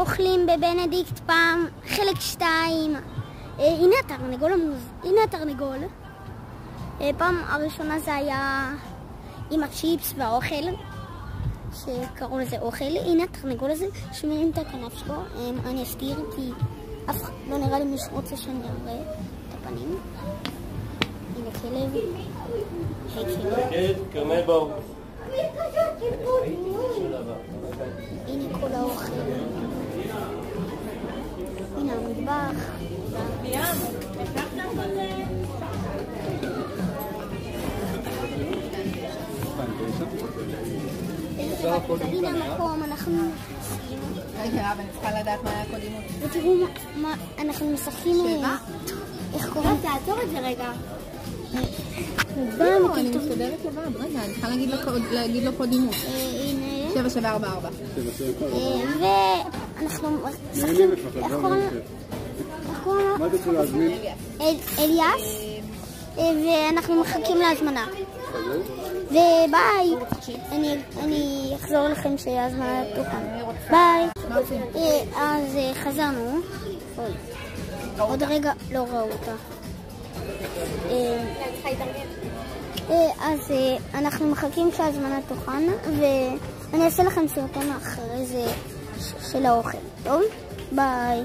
אוכלים בבנדיקט פעם, חלק 2. הנה התרנגול המוז, הנה התרנגול. פעם הראשונה זה היה עם הצ'יפס והאוכל, שקראו לזה אוכל. הנה התרנגול הזה, שמרים את הכנף שלו. אני אסתיר כי אף אחד לא נראה לי מי שרוצה שאני אראה את הפנים. הנה כלב. היי כרמל בואו. הנה כל האוכל. הנה המטבח. הנה המקום, אנחנו... רגע, אבל אני צריכה לדעת מה היה קודם. ותראו מה אנחנו משחקים... שבע? איך קוראים? תעצור את זה רגע. לא, אני מסתדרת לבד. רגע, אני צריכה להגיד לו קודימות. הנה. 7744. ואנחנו משחקים... איך קוראים? מה אתה צריך להזמין? אליאס. ואנחנו מחכים להזמנה. וביי. אני אחזור לכם שהזמנה תוכן. ביי. אז חזרנו. עוד רגע לא ראו אותה. אז אנחנו מחכים שהזמנה תוכן, ואני אעשה לכם סרטון אחרי זה של האוכל. טוב? ביי.